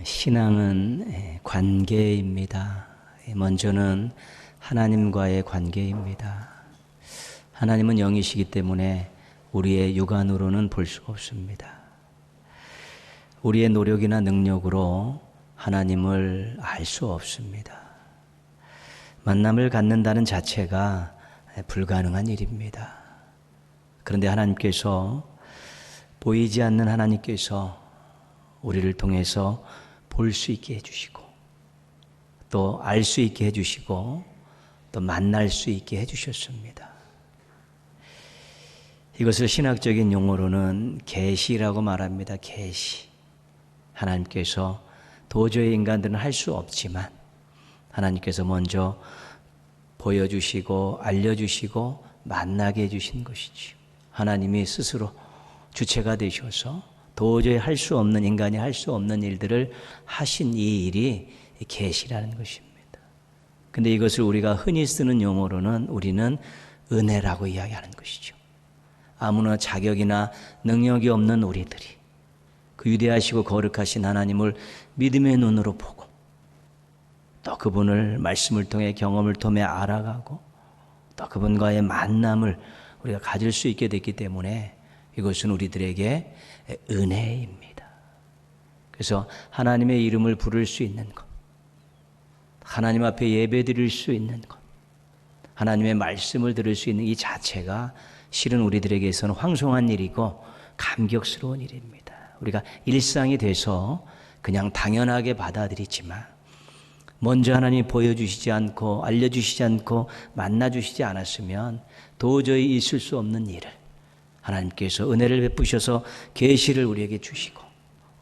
신앙은 관계입니다. 먼저는 하나님과의 관계입니다. 하나님은 영이시기 때문에 우리의 육안으로는 볼 수가 없습니다. 우리의 노력이나 능력으로 하나님을 알 수 없습니다. 만남을 갖는다는 자체가 불가능한 일입니다. 그런데 하나님께서, 보이지 않는 하나님께서 우리를 통해서 볼 수 있게 해주시고, 또 알 수 있게 해주시고, 또 만날 수 있게 해주셨습니다. 이것을 신학적인 용어로는 계시라고 말합니다. 계시. 하나님께서 도저히 인간들은 할 수 없지만 하나님께서 먼저 보여주시고 알려주시고 만나게 해주신 것이지요. 하나님이 스스로 주체가 되셔서 도저히 할 수 없는, 인간이 할 수 없는 일들을 하신 이 일이 계시라는 것입니다. 근데 이것을 우리가 흔히 쓰는 용어로는 우리는 은혜라고 이야기하는 것이죠. 아무나 자격이나 능력이 없는 우리들이 그 위대하시고 거룩하신 하나님을 믿음의 눈으로 보고, 또 그분을 말씀을 통해 경험을 통해 알아가고, 또 그분과의 만남을 우리가 가질 수 있게 됐기 때문에 이것은 우리들에게 은혜입니다. 그래서 하나님의 이름을 부를 수 있는 것, 하나님 앞에 예배 드릴 수 있는 것, 하나님의 말씀을 들을 수 있는 이 자체가 실은 우리들에게서는 황송한 일이고 감격스러운 일입니다. 우리가 일상이 돼서 그냥 당연하게 받아들이지만, 먼저 하나님이 보여주시지 않고 알려주시지 않고 만나주시지 않았으면 도저히 있을 수 없는 일을 하나님께서 은혜를 베푸셔서 계시를 우리에게 주시고,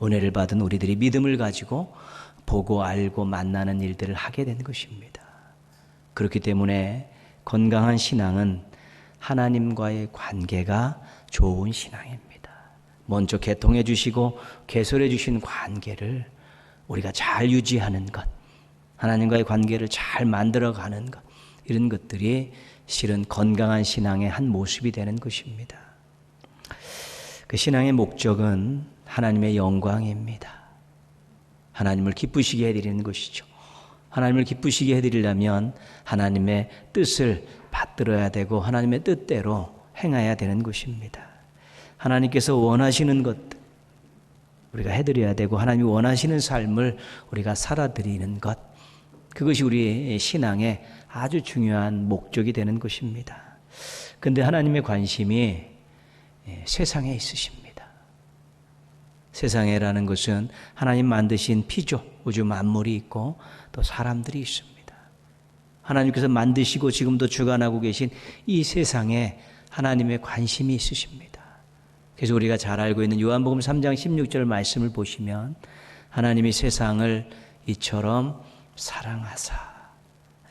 은혜를 받은 우리들이 믿음을 가지고 보고 알고 만나는 일들을 하게 된 것입니다. 그렇기 때문에 건강한 신앙은 하나님과의 관계가 좋은 신앙입니다. 먼저 개통해 주시고 개설해 주신 관계를 우리가 잘 유지하는 것, 하나님과의 관계를 잘 만들어가는 것, 이런 것들이 실은 건강한 신앙의 한 모습이 되는 것입니다. 그 신앙의 목적은 하나님의 영광입니다. 하나님을 기쁘시게 해드리는 것이죠. 하나님을 기쁘시게 해드리려면 하나님의 뜻을 받들어야 되고 하나님의 뜻대로 행해야 되는 것입니다. 하나님께서 원하시는 것들 우리가 해드려야 되고, 하나님이 원하시는 삶을 우리가 살아드리는 것, 그것이 우리의 신앙의 아주 중요한 목적이 되는 것입니다. 그런데 하나님의 관심이 세상에 있으십니다. 세상에라는 것은 하나님 만드신 피조, 우주 만물이 있고 또 사람들이 있습니다. 하나님께서 만드시고 지금도 주관하고 계신 이 세상에 하나님의 관심이 있으십니다. 그래서 우리가 잘 알고 있는 요한복음 3장 16절 말씀을 보시면, 하나님이 세상을 이처럼 사랑하사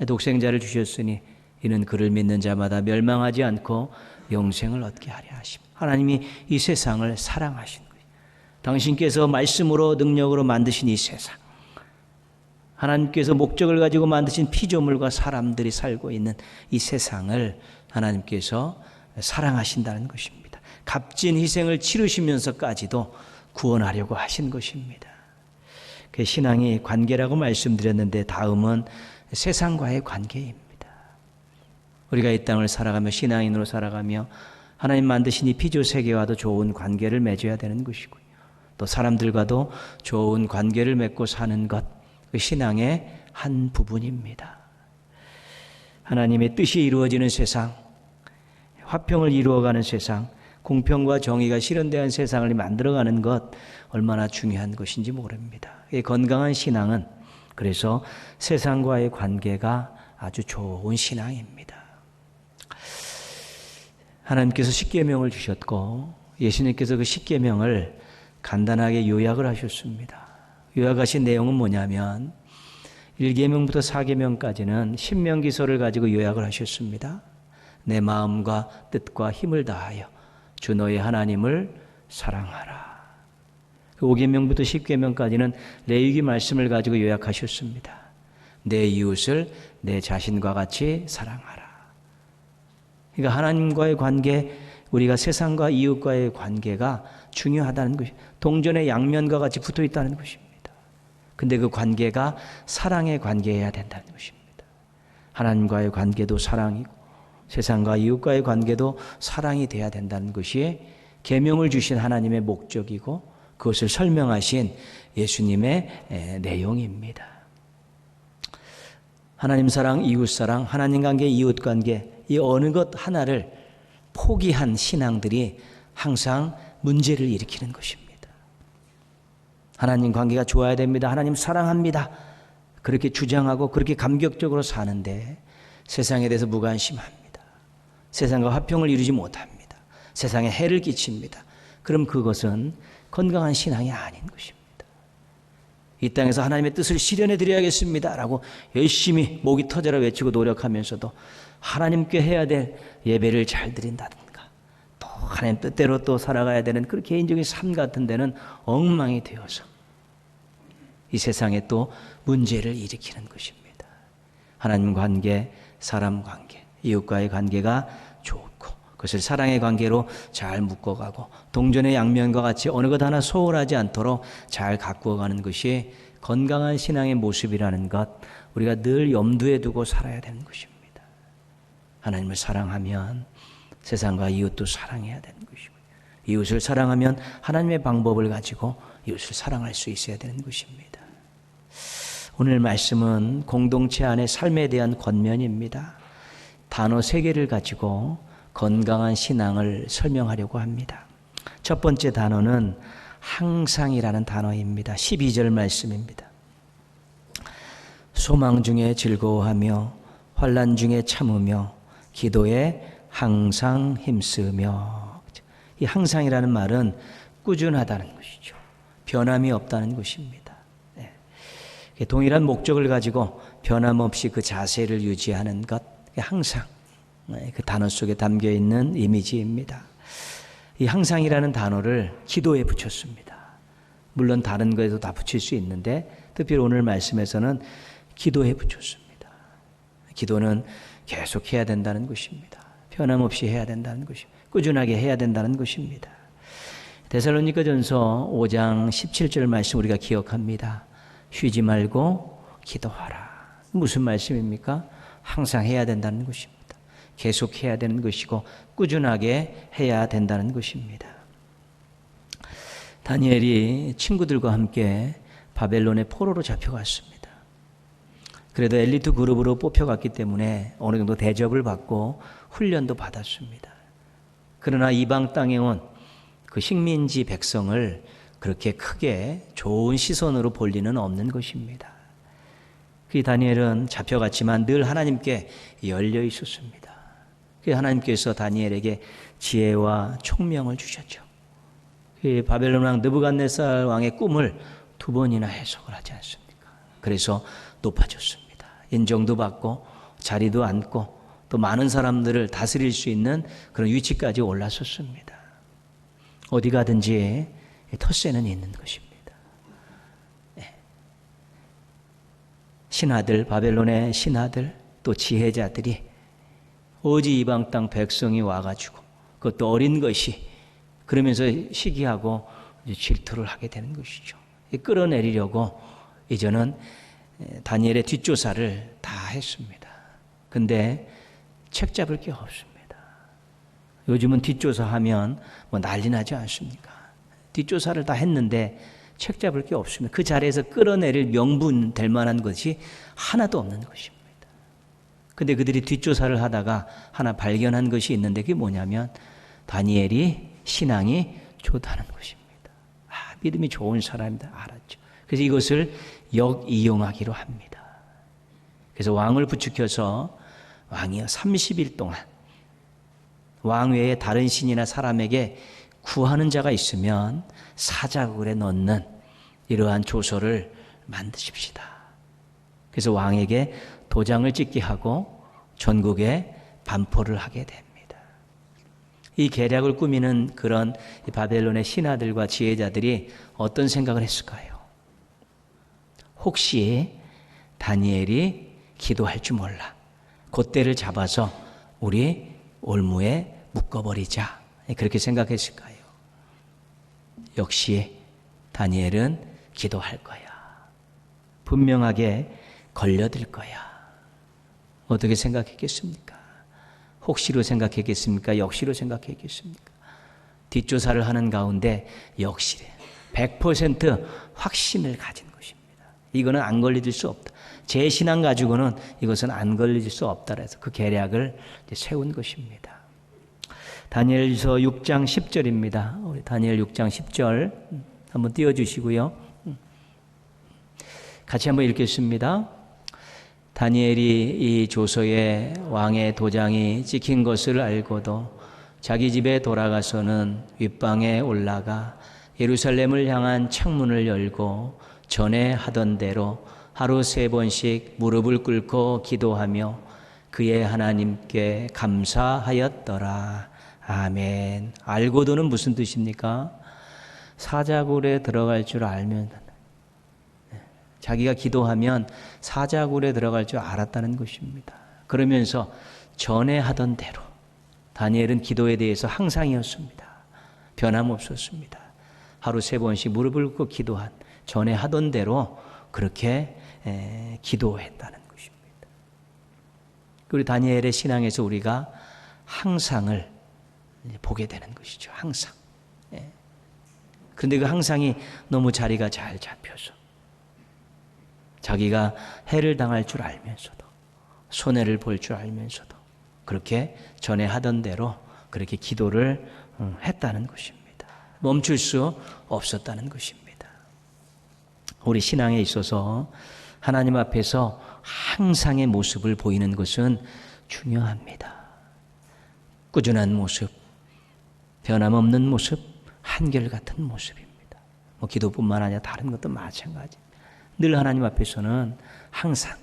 독생자를 주셨으니 이는 그를 믿는 자마다 멸망하지 않고 영생을 얻게 하려 하십니다. 하나님이 이 세상을 사랑하신 거예요. 당신께서 말씀으로 능력으로 만드신 이 세상, 하나님께서 목적을 가지고 만드신 피조물과 사람들이 살고 있는 이 세상을 하나님께서 사랑하신다는 것입니다. 값진 희생을 치르시면서까지도 구원하려고 하신 것입니다. 그 신앙이 관계라고 말씀드렸는데, 다음은 세상과의 관계입니다. 우리가 이 땅을 살아가며 신앙인으로 살아가며 하나님 만드신 이 피조 세계와도 좋은 관계를 맺어야 되는 것이고요. 또 사람들과도 좋은 관계를 맺고 사는 것, 그 신앙의 한 부분입니다. 하나님의 뜻이 이루어지는 세상, 화평을 이루어가는 세상, 공평과 정의가 실현되는 세상을 만들어가는 것, 얼마나 중요한 것인지 모릅니다. 건강한 신앙은 그래서 세상과의 관계가 아주 좋은 신앙입니다. 하나님께서 십계명을 주셨고, 예수님께서 그 십계명을 간단하게 요약을 하셨습니다. 요약하신 내용은 뭐냐면 1계명부터 4계명까지는 신명기서를 가지고 요약을 하셨습니다. 내 마음과 뜻과 힘을 다하여 주 너의 하나님을 사랑하라. 5계명부터 10계명까지는 레위기 말씀을 가지고 요약하셨습니다. 내 이웃을 내 자신과 같이 사랑하라. 그러니까 하나님과의 관계, 우리가 세상과 이웃과의 관계가 중요하다는 것이, 동전의 양면과 같이 붙어 있다는 것입니다. 근데 그 관계가 사랑의 관계여야 된다는 것입니다. 하나님과의 관계도 사랑이고 세상과 이웃과의 관계도 사랑이 돼야 된다는 것이 계명을 주신 하나님의 목적이고 그것을 설명하신 예수님의 내용입니다. 하나님 사랑, 이웃 사랑, 하나님 관계, 이웃 관계, 이 어느 것 하나를 포기한 신앙들이 항상 문제를 일으키는 것입니다. 하나님 관계가 좋아야 됩니다. 하나님 사랑합니다. 그렇게 주장하고 그렇게 감격적으로 사는데 세상에 대해서 무관심합니다. 세상과 화평을 이루지 못합니다. 세상에 해를 끼칩니다. 그럼 그것은 건강한 신앙이 아닌 것입니다. 이 땅에서 하나님의 뜻을 실현해 드려야겠습니다 라고 열심히 목이 터져라 외치고 노력하면서도 하나님께 해야 될 예배를 잘 드린다든가 또 하나님 뜻대로 또 살아가야 되는 그런 개인적인 삶 같은 데는 엉망이 되어서 이 세상에 또 문제를 일으키는 것입니다. 하나님 관계, 사람 관계, 이웃과의 관계가 좋고 그것을 사랑의 관계로 잘 묶어가고 동전의 양면과 같이 어느 것 하나 소홀하지 않도록 잘 가꾸어가는 것이 건강한 신앙의 모습이라는 것, 우리가 늘 염두에 두고 살아야 되는 것입니다. 하나님을 사랑하면 세상과 이웃도 사랑해야 되는 것입니다. 이웃을 사랑하면 하나님의 방법을 가지고 이웃을 사랑할 수 있어야 되는 것입니다. 오늘 말씀은 공동체 안의 삶에 대한 권면입니다. 단어 3개를 가지고 건강한 신앙을 설명하려고 합니다. 첫 번째 단어는 항상이라는 단어입니다. 12절 말씀입니다. 소망 중에 즐거워하며 환난 중에 참으며 기도에 항상 힘쓰며. 이 항상이라는 말은 꾸준하다는 것이죠. 변함이 없다는 것입니다. 동일한 목적을 가지고 변함없이 그 자세를 유지하는 것, 항상 그 단어 속에 담겨있는 이미지입니다. 이 항상이라는 단어를 기도에 붙였습니다. 물론 다른 거에도 다 붙일 수 있는데 특별히 오늘 말씀에서는 기도에 붙였습니다. 기도는 계속 해야 된다는 것입니다. 변함없이 해야 된다는 것입니다. 꾸준하게 해야 된다는 것입니다. 데살로니가전서 5장 17절 말씀 우리가 기억합니다. 쉬지 말고 기도하라. 무슨 말씀입니까? 항상 해야 된다는 것입니다. 계속 해야 되는 것이고 꾸준하게 해야 된다는 것입니다. 다니엘이 친구들과 함께 바벨론의 포로로 잡혀갔습니다. 그래도 엘리트 그룹으로 뽑혀갔기 때문에 어느 정도 대접을 받고 훈련도 받았습니다. 그러나 이방 땅에 온 그 식민지 백성을 그렇게 크게 좋은 시선으로 볼 리는 없는 것입니다. 그 다니엘은 잡혀갔지만 늘 하나님께 열려 있었습니다. 그 하나님께서 다니엘에게 지혜와 총명을 주셨죠. 그 바벨론 왕 느부갓네살 왕의 꿈을 2번이나 해석을 하지 않습니까? 그래서 높아졌습니다. 인정도 받고 자리도 앉고 또 많은 사람들을 다스릴 수 있는 그런 위치까지 올라섰습니다. 어디 가든지 텃세는 있는 것입니다. 신하들, 바벨론의 신하들 또 지혜자들이 오지 이방 땅 백성이 와가지고 그것도 어린 것이 그러면서 시기하고 질투를 하게 되는 것이죠. 끌어내리려고 이제는 다니엘의 뒷조사를 다 했습니다. 근데 책 잡을 게 없습니다. 요즘은 뒷조사하면 뭐 난리 나지 않습니까? 뒷조사를 다 했는데 책 잡을 게 없습니다. 그 자리에서 끌어내릴 명분 될 만한 것이 하나도 없는 것입니다. 근데 그들이 뒷조사를 하다가 하나 발견한 것이 있는데 그게 뭐냐면 다니엘이 신앙이 좋다는 것입니다. 믿음이 좋은 사람이다 알았죠. 그래서 이것을 역이용하기로 합니다. 그래서 왕을 부추겨서 왕이요 30일 동안 왕 외에 다른 신이나 사람에게 구하는 자가 있으면 사자굴에 넣는 이러한 조서를 만드십시다. 그래서 왕에게 도장을 찍게 하고 전국에 반포를 하게 됩니다. 이 계략을 꾸미는 그런 바벨론의 신하들과 지혜자들이 어떤 생각을 했을까요? 혹시 다니엘이 기도할 줄 몰라. 그때를 잡아서 우리 올무에 묶어버리자. 그렇게 생각했을까요? 역시 다니엘은 기도할 거야. 분명하게 걸려들 거야. 어떻게 생각했겠습니까? 혹시로 생각했겠습니까? 역시로 생각했겠습니까? 뒷조사를 하는 가운데 역시래. 100% 확신을 가진 것입니다. 이거는 안 걸려질 수 없다. 제 신앙 가지고는 이것은 안 걸려질 수 없다. 그래서 그 계략을 세운 것입니다. 다니엘서 6장 10절입니다. 우리 다니엘 6장 10절 한번 띄워주시고요. 같이 한번 읽겠습니다. 다니엘이 이 조서에 왕의 도장이 찍힌 것을 알고도 자기 집에 돌아가서는 윗방에 올라가 예루살렘을 향한 창문을 열고 전에 하던 대로 하루 3번씩 무릎을 꿇고 기도하며 그의 하나님께 감사하였더라. 아멘. 알고도는 무슨 뜻입니까? 사자굴에 들어갈 줄 알면, 자기가 기도하면 사자굴에 들어갈 줄 알았다는 것입니다. 그러면서 전에 하던 대로, 다니엘은 기도에 대해서 항상이었습니다. 변함없었습니다. 하루 3번씩 무릎을 꿇고 기도한, 전에 하던 대로 그렇게 기도했다는 것입니다. 우리 다니엘의 신앙에서 우리가 항상을 보게 되는 것이죠. 항상. 그런데 그 항상이 너무 자리가 잘 잡혀서 자기가 해를 당할 줄 알면서도 손해를 볼 줄 알면서도 그렇게 전에 하던 대로 그렇게 기도를 했다는 것입니다. 멈출 수 없었다는 것입니다. 우리 신앙에 있어서 하나님 앞에서 항상의 모습을 보이는 것은 중요합니다. 꾸준한 모습, 변함없는 모습, 한결같은 모습입니다. 기도뿐만 아니라 다른 것도 마찬가지. 늘 하나님 앞에서는 항상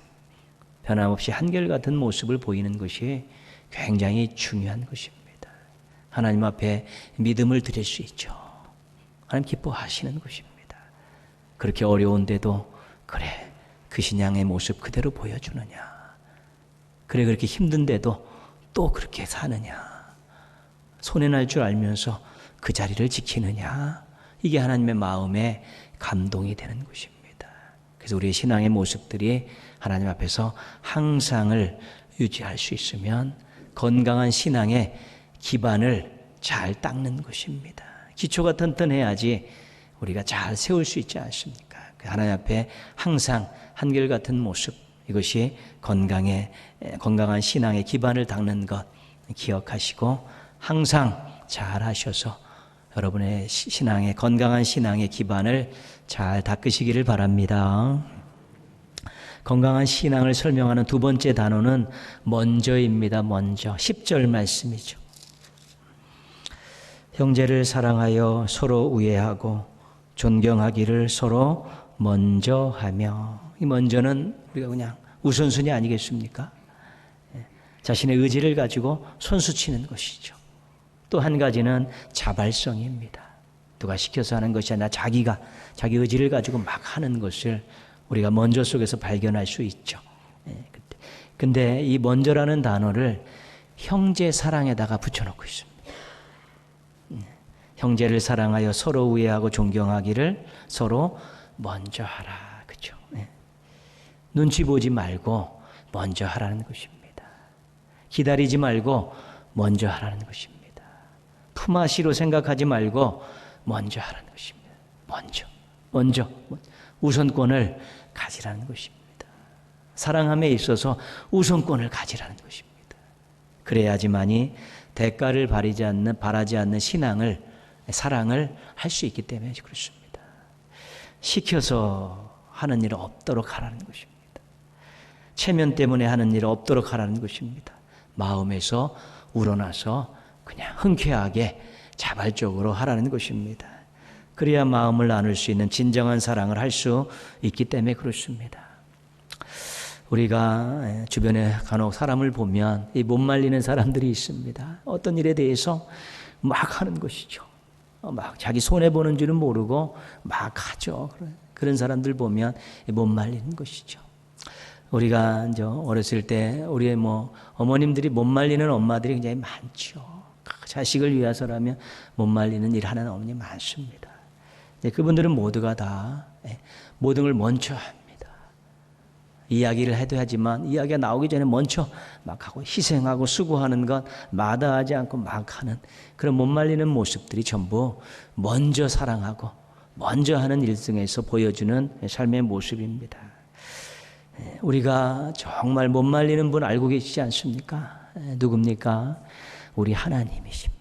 변함없이 한결같은 모습을 보이는 것이 굉장히 중요한 것입니다. 하나님 앞에 믿음을 드릴 수 있죠. 하나님 기뻐하시는 것입니다. 그렇게 어려운데도 그래 그 신앙의 모습 그대로 보여주느냐. 그래 그렇게 힘든데도 또 그렇게 사느냐. 손해날 줄 알면서 그 자리를 지키느냐. 이게 하나님의 마음에 감동이 되는 것입니다. 그래서 우리의 신앙의 모습들이 하나님 앞에서 항상을 유지할 수 있으면 건강한 신앙의 기반을 잘 닦는 것입니다. 기초가 튼튼해야지 우리가 잘 세울 수 있지 않습니까? 하나님 앞에 항상 한결같은 모습, 이것이 건강한 신앙의 기반을 닦는 것 기억하시고 항상 잘 하셔서 여러분의 건강한 신앙의 기반을 잘 닦으시기를 바랍니다. 건강한 신앙을 설명하는 두 번째 단어는 먼저입니다. 먼저. 10절 말씀이죠. 형제를 사랑하여 서로 우애하고 존경하기를 서로 먼저 하며. 이 먼저는 우리가 그냥 우선순위 아니겠습니까? 자신의 의지를 가지고 선수치는 것이죠. 또 한 가지는 자발성입니다. 누가 시켜서 하는 것이 아니라 자기 의지를 가지고 막 하는 것을 우리가 먼저 속에서 발견할 수 있죠. 근데 이 먼저라는 단어를 형제 사랑에다가 붙여놓고 있습니다. 형제를 사랑하여 서로 우애하고 존경하기를 서로 먼저 하라. 그렇죠? 눈치 보지 말고 먼저 하라는 것입니다. 기다리지 말고 먼저 하라는 것입니다. 품앗이로 생각하지 말고 먼저 하라는 것입니다. 먼저 우선권을 가지라는 것입니다. 사랑함에 있어서 우선권을 가지라는 것입니다. 그래야지만이 대가를 바라지 않는 사랑을 할 수 있기 때문에 그렇습니다. 시켜서 하는 일 없도록 하라는 것입니다. 체면 때문에 하는 일 없도록 하라는 것입니다. 마음에서 우러나서 그냥 흔쾌하게 자발적으로 하라는 것입니다. 그래야 마음을 나눌 수 있는 진정한 사랑을 할 수 있기 때문에 그렇습니다. 우리가 주변에 간혹 사람을 보면 이 못 말리는 사람들이 있습니다. 어떤 일에 대해서 막 하는 것이죠. 막 자기 손해보는 줄은 모르고 막 하죠. 그런 사람들 보면 못 말리는 것이죠. 우리가 이제 어렸을 때 우리의 어머님들이 못 말리는 엄마들이 굉장히 많죠. 자식을 위해서라면 못 말리는 일 하는 어머니 많습니다. 그분들은 모두가 다 모든 걸 먼저 합니다. 이야기를 해도 하지만 이야기가 나오기 전에 먼저 막 하고 희생하고 수고하는 것 마다하지 않고 막 하는 그런 못 말리는 모습들이 전부 먼저 사랑하고 먼저 하는 일등에서 보여주는 삶의 모습입니다. 우리가 정말 못 말리는 분 알고 계시지 않습니까? 누굽니까? 우리 하나님이십니다.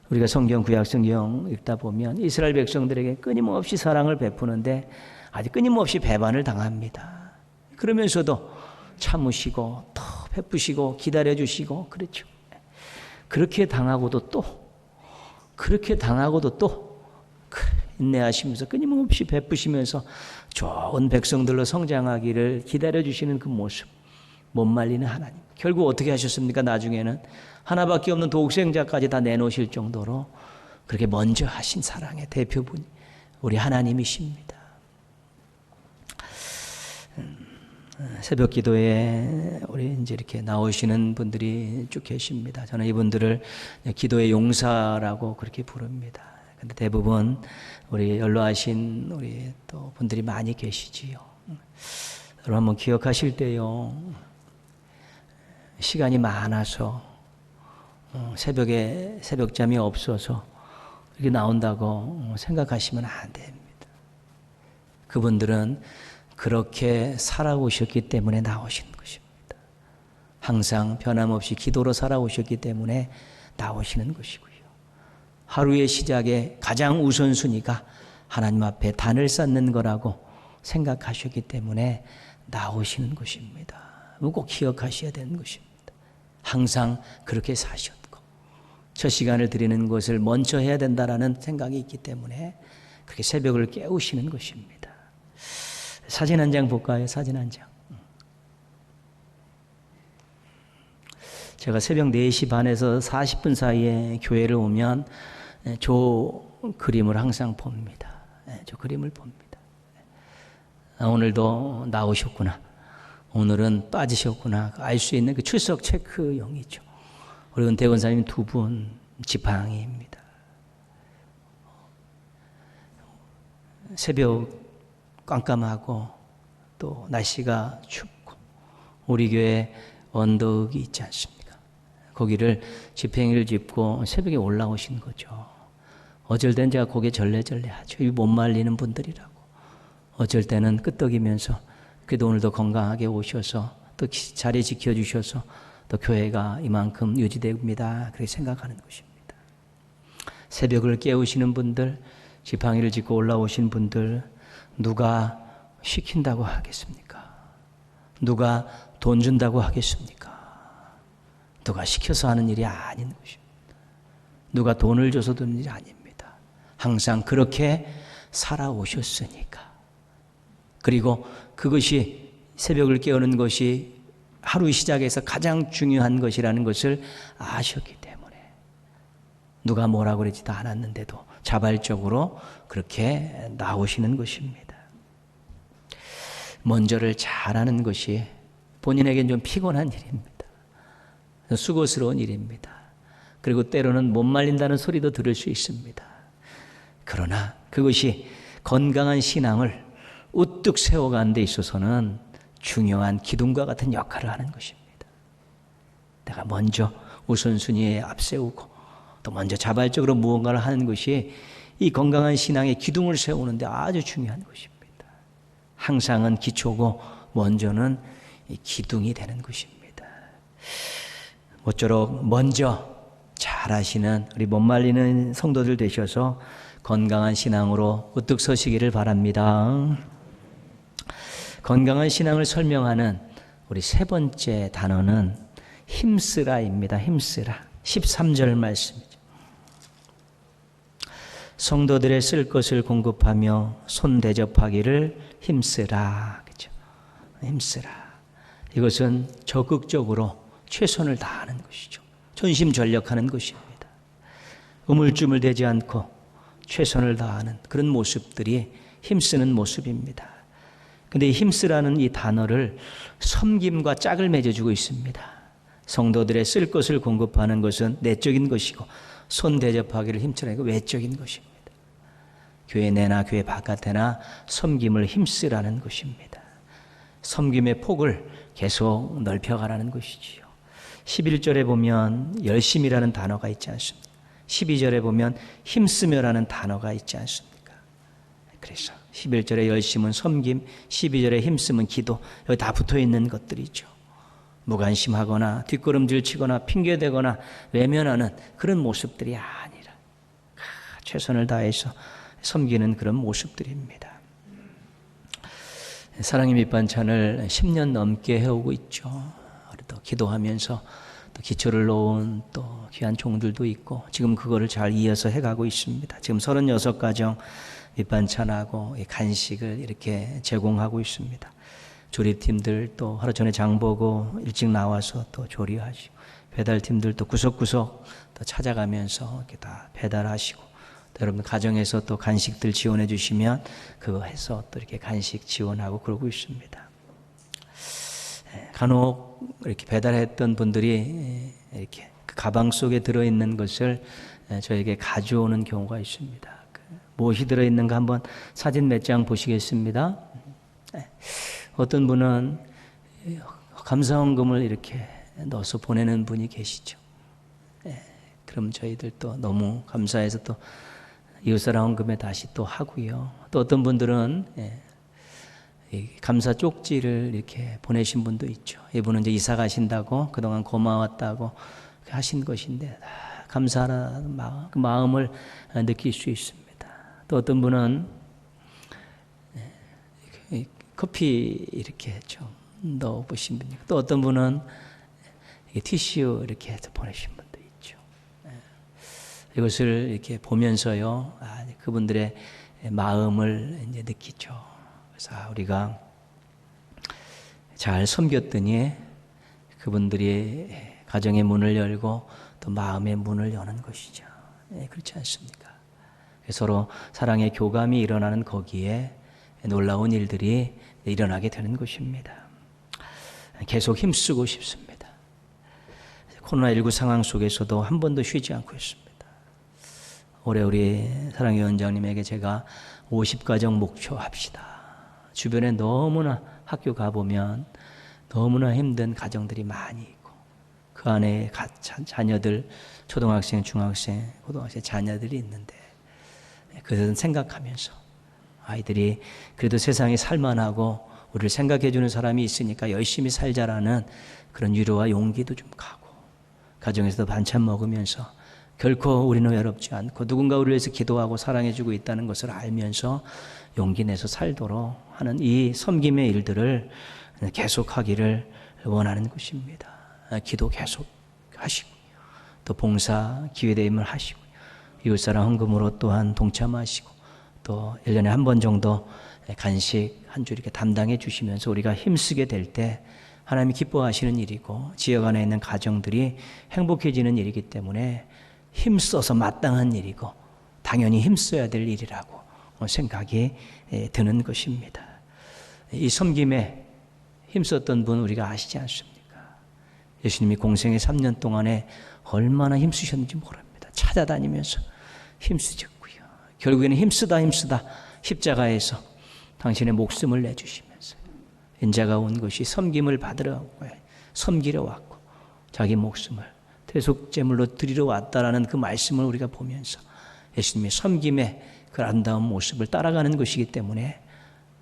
우리가 성경 구약 성경 읽다 보면 이스라엘 백성들에게 끊임없이 사랑을 베푸는데 아주 끊임없이 배반을 당합니다. 그러면서도 참으시고 더 베푸시고 기다려주시고 그렇죠. 그렇게 당하고도 또 인내하시면서 끊임없이 베푸시면서 좋은 백성들로 성장하기를 기다려주시는 그 모습, 못 말리는 하나님. 결국 어떻게 하셨습니까? 나중에는 하나밖에 없는 독생자까지 다 내놓으실 정도로 그렇게 먼저 하신 사랑의 대표분이 우리 하나님이십니다. 새벽 기도에 우리 이제 이렇게 나오시는 분들이 쭉 계십니다. 저는 이분들을 기도의 용사라고 그렇게 부릅니다. 근데 대부분 우리 연로하신 우리 또 분들이 많이 계시지요. 여러분 한번 기억하실 때요. 시간이 많아서 새벽에 새벽잠이 없어서 이렇게 나온다고 생각하시면 안 됩니다. 그분들은 그렇게 살아오셨기 때문에 나오신 것입니다. 항상 변함없이 기도로 살아오셨기 때문에 나오시는 것이고요. 하루의 시작에 가장 우선순위가 하나님 앞에 단을 쌓는 거라고 생각하셨기 때문에 나오시는 것입니다. 꼭 기억하셔야 되는 것입니다. 항상 그렇게 사셨고 첫 시간을 드리는 것을 먼저 해야 된다라는 생각이 있기 때문에 그렇게 새벽을 깨우시는 것입니다. 사진 한 장 볼까요? 사진 한 장. 제가 새벽 4시 반에서 40분 사이에 교회를 오면 저 그림을 항상 봅니다. 저 그림을 봅니다. 오늘도 나오셨구나. 오늘은 빠지셨구나. 알 수 있는 그 출석 체크용이죠. 우리 은퇴 권사님 2분 지팡이입니다. 새벽 깜깜하고 또 날씨가 춥고 우리 교회 언덕이 있지 않습니까? 거기를 지팡이를 짚고 새벽에 올라오신 거죠. 어쩔 땐 제가 고개 절레절레하죠. 이 못 말리는 분들이라고. 어쩔 때는 끄떡이면서 그래도 오늘도 건강하게 오셔서 또 자리 지켜주셔서 또 교회가 이만큼 유지됩니다. 그렇게 생각하는 것입니다. 새벽을 깨우시는 분들, 지팡이를 짚고 올라오신 분들 누가 시킨다고 하겠습니까? 누가 돈 준다고 하겠습니까? 누가 시켜서 하는 일이 아닌 것입니다. 누가 돈을 줘서 되는 일이 아닙니다. 항상 그렇게 살아오셨으니까. 그리고 그것이 새벽을 깨우는 것이 하루 시작에서 가장 중요한 것이라는 것을 아셨기 때문에 누가 뭐라고 그러지도 않았는데도 자발적으로 그렇게 나오시는 것입니다. 먼저를 잘하는 것이 본인에겐 좀 피곤한 일입니다. 수고스러운 일입니다. 그리고 때로는 못 말린다는 소리도 들을 수 있습니다. 그러나 그것이 건강한 신앙을 우뚝 세워가는 데 있어서는 중요한 기둥과 같은 역할을 하는 것입니다. 내가 먼저 우선순위에 앞세우고 또 먼저 자발적으로 무언가를 하는 것이 이 건강한 신앙의 기둥을 세우는 데 아주 중요한 것입니다. 항상은 기초고 먼저는 이 기둥이 되는 것입니다. 모쪼록 먼저 잘하시는 우리 못 말리는 성도들 되셔서 건강한 신앙으로 우뚝 서시기를 바랍니다. 건강한 신앙을 설명하는 우리 세 번째 단어는 힘쓰라입니다. 힘쓰라. 13절 말씀이죠. 성도들의 쓸 것을 공급하며 손 대접하기를 힘쓰라. 그렇죠? 힘쓰라. 이것은 적극적으로 최선을 다하는 것이죠. 전심전력하는 것입니다. 우물쭈물대지 않고 최선을 다하는 그런 모습들이 힘쓰는 모습입니다. 근데 힘쓰라는 이 단어를 섬김과 짝을 맺어주고 있습니다. 성도들의 쓸 것을 공급하는 것은 내적인 것이고 손 대접하기를 힘쓰라 이거 외적인 것입니다. 교회 내나 교회 바깥에나 섬김을 힘쓰라는 것입니다. 섬김의 폭을 계속 넓혀가라는 것이지요. 11절에 보면 열심이라는 단어가 있지 않습니까? 12절에 보면 힘쓰며라는 단어가 있지 않습니까? 그래서 11절에 열심은 섬김, 12절에 힘쓰면 기도, 여기 다 붙어있는 것들이죠. 무관심하거나 뒷걸음질 치거나 핑계대거나 외면하는 그런 모습들이 아니라 최선을 다해서 섬기는 그런 모습들입니다. 사랑의 밑반찬을 10년 넘게 해오고 있죠. 또 기도하면서 또 기초를 놓은 또 귀한 종들도 있고 지금 그거를 잘 이어서 해가고 있습니다. 지금 36가정 밑반찬하고 간식을 이렇게 제공하고 있습니다. 조리팀들 또 하루 전에 장 보고 일찍 나와서 또 조리하시고 배달팀들 또 구석구석 또 찾아가면서 이렇게 다 배달하시고 또 여러분 가정에서 또 간식들 지원해 주시면 그거 해서 또 이렇게 간식 지원하고 그러고 있습니다. 간혹 이렇게 배달했던 분들이 이렇게 그 가방 속에 들어있는 것을 저에게 가져오는 경우가 있습니다. 무엇이 들어있는가 한번 사진 몇 장 보시겠습니다. 어떤 분은 감사원금을 이렇게 넣어서 보내는 분이 계시죠. 그럼 저희들 또 너무 감사해서 또 이웃사랑 헌금에 다시 또 하고요. 또 어떤 분들은 감사 쪽지를 이렇게 보내신 분도 있죠. 이분은 이제 이사 가신다고 그동안 고마웠다고 하신 것인데 감사하는 그 마음을 느낄 수 있습니다. 또 어떤 분은 커피 이렇게 좀 넣어보신 분이, 또 어떤 분은 티슈 이렇게 해서 보내신 분도 있죠. 이것을 이렇게 보면서요, 그분들의 마음을 이제 느끼죠. 그래서 우리가 잘 섬겼더니 그분들이 가정의 문을 열고 또 마음의 문을 여는 것이죠. 그렇지 않습니까? 서로 사랑의 교감이 일어나는 거기에 놀라운 일들이 일어나게 되는 것입니다. 계속 힘쓰고 싶습니다. 코로나19 상황 속에서도 한 번도 쉬지 않고 있습니다. 올해 우리 사랑의 원장님에게 제가 50가정 목표합시다. 주변에 너무나 학교 가보면 너무나 힘든 가정들이 많이 있고 그 안에 자녀들, 초등학생, 중학생, 고등학생 자녀들이 있는데 그것은 생각하면서 아이들이 그래도 세상에 살만하고 우리를 생각해 주는 사람이 있으니까 열심히 살자라는 그런 위로와 용기도 좀 가고 가정에서도 반찬 먹으면서 결코 우리는 외롭지 않고 누군가 우리를 위해서 기도하고 사랑해 주고 있다는 것을 알면서 용기 내서 살도록 하는 이 섬김의 일들을 계속하기를 원하는 것입니다. 기도 계속 하시고 또 봉사 기회대임을 하시고 이웃사랑 헌금으로 또한 동참하시고 또 1년에 한 번 정도 간식 한 줄 이렇게 담당해 주시면서 우리가 힘쓰게 될 때 하나님이 기뻐하시는 일이고 지역 안에 있는 가정들이 행복해지는 일이기 때문에 힘써서 마땅한 일이고 당연히 힘써야 될 일이라고 생각이 드는 것입니다. 이 섬김에 힘썼던 분 우리가 아시지 않습니까? 예수님이 공생의 3년 동안에 얼마나 힘쓰셨는지 모릅니다. 찾아다니면서 힘쓰셨고요. 결국에는 힘쓰다 십자가에서 당신의 목숨을 내주시면서 인자가 온 것이 섬김을 받으러 섬기러 왔고 자기 목숨을 대속제물로 드리러 왔다라는 그 말씀을 우리가 보면서 예수님의 섬김의 그 아름다운 모습을 따라가는 것이기 때문에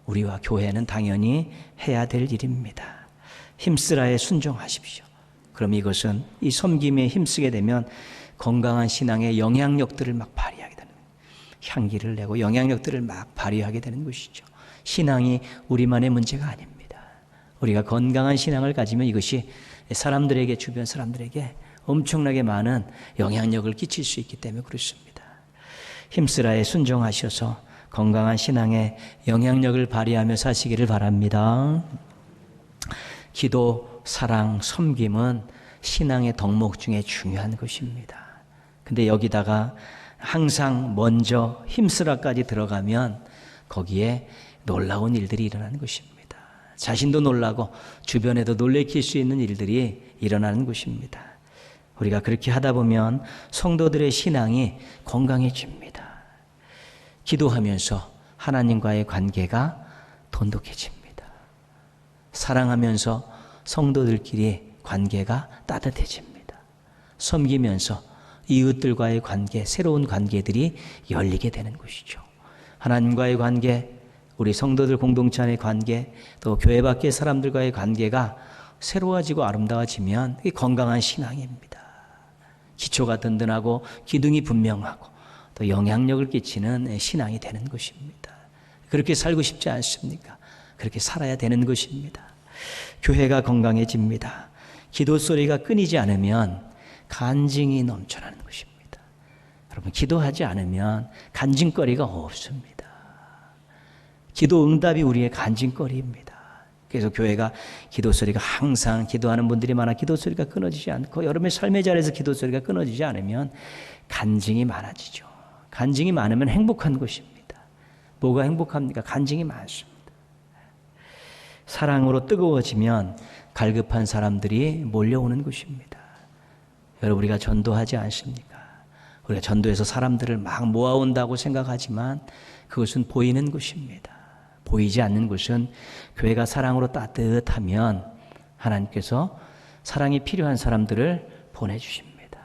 우리와 교회는 당연히 해야 될 일입니다. 힘쓰라에 순종하십시오. 그럼 이것은 이 섬김에 힘쓰게 되면 건강한 신앙의 영향력들을 막 발휘하게 되는 거예요. 향기를 내고 영향력들을 막 발휘하게 되는 것이죠. 신앙이 우리만의 문제가 아닙니다. 우리가 건강한 신앙을 가지면 이것이 사람들에게, 주변 사람들에게 엄청나게 많은 영향력을 끼칠 수 있기 때문에 그렇습니다. 힘쓰라에 순종하셔서 건강한 신앙의 영향력을 발휘하며 사시기를 바랍니다. 기도, 사랑, 섬김은 신앙의 덕목 중에 중요한 것입니다. 근데 여기다가 항상 먼저 힘쓰라까지 들어가면 거기에 놀라운 일들이 일어나는 것입니다. 자신도 놀라고 주변에도 놀래킬 수 있는 일들이 일어나는 것입니다. 우리가 그렇게 하다 보면 성도들의 신앙이 건강해집니다. 기도하면서 하나님과의 관계가 돈독해집니다. 사랑하면서 성도들끼리 관계가 따뜻해집니다. 섬기면서 이웃들과의 관계, 새로운 관계들이 열리게 되는 것이죠. 하나님과의 관계, 우리 성도들 공동체 안의 관계, 또 교회 밖의 사람들과의 관계가 새로워지고 아름다워지면 그게 건강한 신앙입니다. 기초가 든든하고 기둥이 분명하고 또 영향력을 끼치는 신앙이 되는 것입니다. 그렇게 살고 싶지 않습니까? 그렇게 살아야 되는 것입니다. 교회가 건강해집니다. 기도 소리가 끊이지 않으면 간증이 넘쳐나는 것입니다. 여러분, 기도하지 않으면 간증거리가 없습니다. 기도 응답이 우리의 간증거리입니다. 그래서 교회가 기도 소리가 항상 기도하는 분들이 많아 기도 소리가 끊어지지 않고 여러분의 삶의 자리에서 기도 소리가 끊어지지 않으면 간증이 많아지죠. 간증이 많으면 행복한 것입니다. 뭐가 행복합니까? 간증이 많습니다. 사랑으로 뜨거워지면 갈급한 사람들이 몰려오는 것입니다. 여러분, 우리가 전도하지 않습니까? 우리가 전도해서 사람들을 막 모아온다고 생각하지만 그것은 보이는 것입니다. 보이지 않는 것은 교회가 사랑으로 따뜻하면 하나님께서 사랑이 필요한 사람들을 보내주십니다.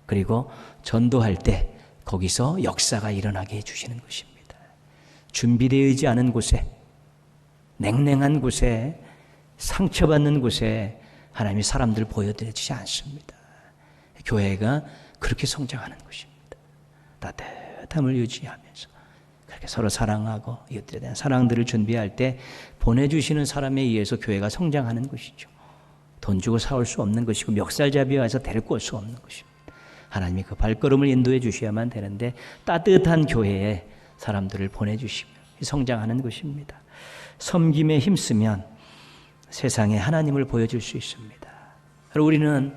그리고 전도할 때 거기서 역사가 일어나게 해주시는 것입니다. 준비되어 있지 않은 곳에, 냉랭한 곳에, 상처받는 곳에 하나님이 사람들을 보여드리지 않습니다. 교회가 그렇게 성장하는 것입니다. 따뜻함을 유지하면서 그렇게 서로 사랑하고 이웃들에 대한 사랑들을 준비할 때 보내주시는 사람에 의해서 교회가 성장하는 것이죠. 돈 주고 사올 수 없는 것이고 멱살잡이 와서 데리고 올 수 없는 것입니다. 하나님이 그 발걸음을 인도해 주셔야만 되는데 따뜻한 교회에 사람들을 보내주시며 성장하는 것입니다. 섬김에 힘쓰면 세상에 하나님을 보여줄 수 있습니다. 우리는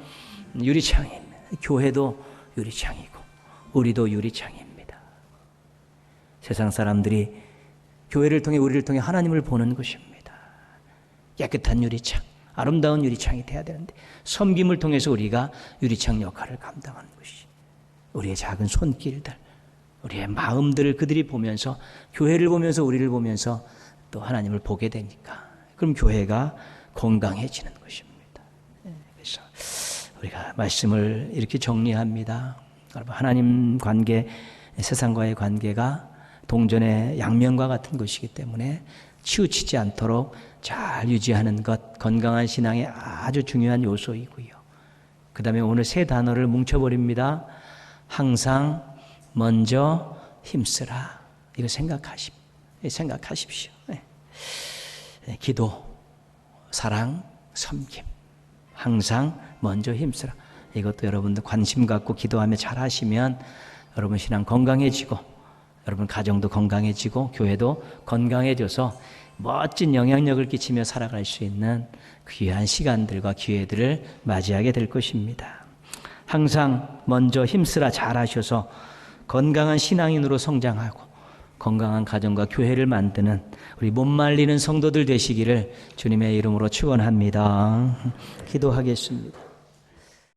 유리창입니다. 교회도 유리창이고 우리도 유리창입니다. 세상 사람들이 교회를 통해 우리를 통해 하나님을 보는 것입니다. 깨끗한 유리창, 아름다운 유리창이 돼야 되는데 섬김을 통해서 우리가 유리창 역할을 감당하는 것이 우리의 작은 손길들, 우리의 마음들을 그들이 보면서 교회를 보면서 우리를 보면서 또 하나님을 보게 되니까 그럼 교회가 건강해지는 것입니다. 그래서 우리가 말씀을 이렇게 정리합니다. 여러분, 하나님 관계, 세상과의 관계가 동전의 양면과 같은 것이기 때문에 치우치지 않도록 잘 유지하는 것, 건강한 신앙의 아주 중요한 요소이고요. 그 다음에 오늘 세 단어를 뭉쳐버립니다. 항상, 먼저, 힘쓰라. 이거 생각하십시오. 네. 기도, 사랑, 섬김. 항상, 먼저 힘쓰라. 이것도 여러분들 관심 갖고 기도하며 잘 하시면 여러분 신앙 건강해지고 여러분 가정도 건강해지고 교회도 건강해져서 멋진 영향력을 끼치며 살아갈 수 있는 귀한 시간들과 기회들을 맞이하게 될 것입니다. 항상 먼저 힘쓰라 잘하셔서 건강한 신앙인으로 성장하고 건강한 가정과 교회를 만드는 우리 못 말리는 성도들 되시기를 주님의 이름으로 축원합니다. 기도하겠습니다.